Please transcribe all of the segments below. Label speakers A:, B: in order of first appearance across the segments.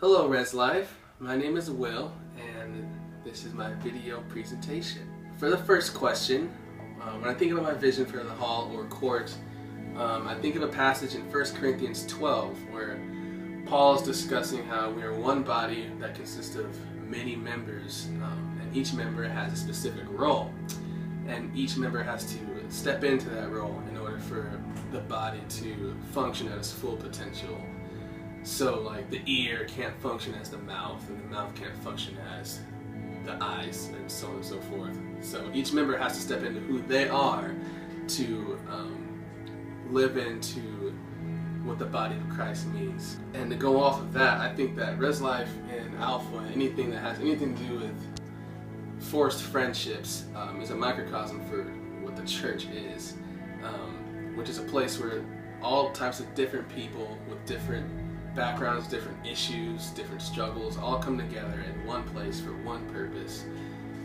A: Hello Res Life, my name is Will and this is my video presentation. For the first question, when I think about my vision for the hall or court, I think of a passage in 1 Corinthians 12 where Paul is discussing how we are one body that consists of many members, and each member has a specific role, and each member has to step into that role in order for the body to function at its full potential. So like the ear can't function as the mouth, and the mouth can't function as the eyes, and so on and so forth. So each member has to step into who they are to live into what the body of Christ means. And to go off of that, I think that Res Life and Alpha, anything that has anything to do with forced friendships, is a microcosm for what the church is, which is a place where all types of different people with different backgrounds, different issues, different struggles all come together in one place for one purpose,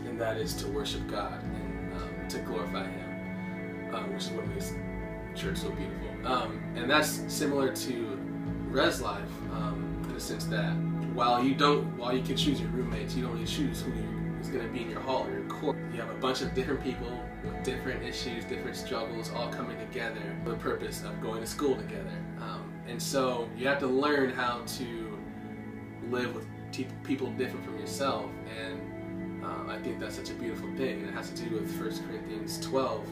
A: and that is to worship God and to glorify Him, which is what makes church so beautiful. And that's similar to Res Life in the sense that while you can choose your roommates, you don't really choose who is going to be in your hall or your court. You have a bunch of different people with different issues, different struggles, all coming together for the purpose of going to school together. And so you have to learn how to live with people different from yourself, and I think that's such a beautiful thing, and it has to do with 1 Corinthians 12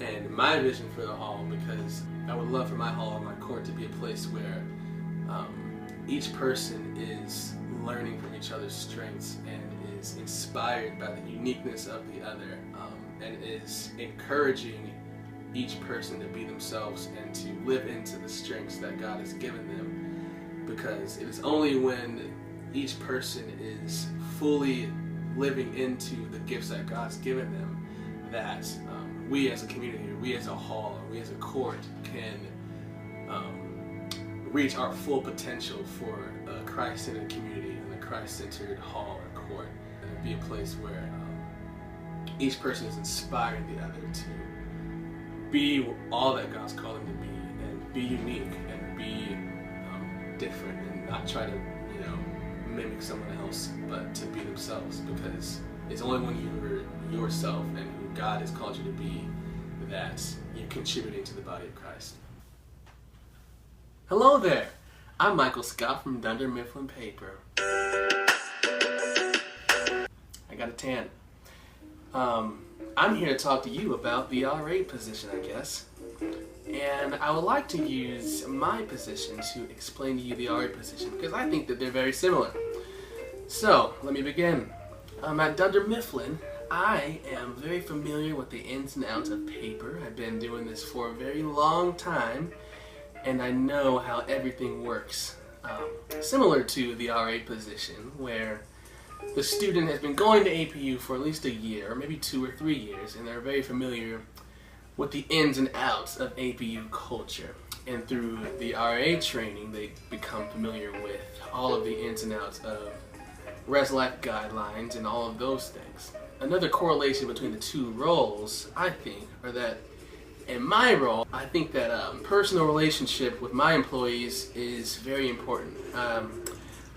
A: and my vision for the hall, because I would love for my hall and my court to be a place where each person is learning from each other's strengths and is inspired by the uniqueness of the other, and is encouraging each person to be themselves and to live into the strengths that God has given them, because it is only when each person is fully living into the gifts that God's given them that we as a community, or we as a hall, or we as a court can reach our full potential for a Christ-centered community and a Christ-centered hall or court, and be a place where each person is inspiring the other to be all that God's called them to be, and be unique, and be different, and not try to, mimic someone else, but to be themselves, because it's only when you're yourself and who God has called you to be that you're contributing to the body of Christ. Hello there! I'm Michael Scott from Dunder Mifflin Paper. I got a tan. I'm here to talk to you about the RA position, I guess. And I would like to use my position to explain to you the RA position, because I think that they're very similar. So, let me begin. At Dunder Mifflin, I am very familiar with the ins and outs of paper. I've been doing this for a very long time, and I know how everything works. Similar to the RA position, where the student has been going to APU for at least a year, or maybe 2 or 3 years, and they're very familiar with the ins and outs of APU culture. And through the RA training, they become familiar with all of the ins and outs of Res Life guidelines and all of those things. Another correlation between the two roles, I think, are that in my role, I think that personal relationship with my employees is very important.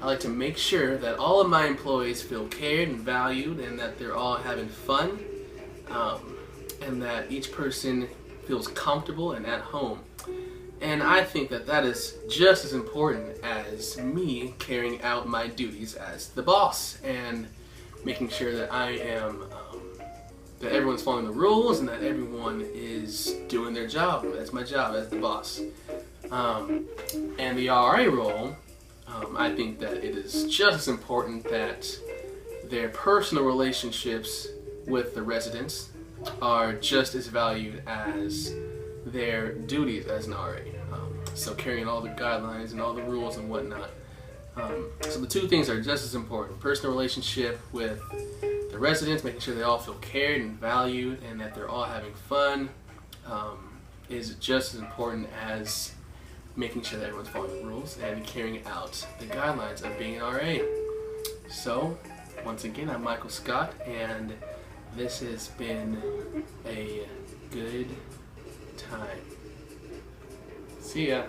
A: I like to make sure that all of my employees feel cared and valued, and that they're all having fun, and that each person feels comfortable and at home. And I think that that is just as important as me carrying out my duties as the boss and making sure that I am, that everyone's following the rules and that everyone is doing their job. That's my job as the boss. And the RA role, I think that it is just as important that their personal relationships with the residents are just as valued as their duties as an RA. So carrying all the guidelines and all the rules and whatnot. So the two things are just as important. Personal relationship with the residents, making sure they all feel cared and valued and that they're all having fun, is just as important as making sure that everyone's following the rules and carrying out the guidelines of being an RA. So, once again, I'm Michael Scott, and this has been a good time. See ya.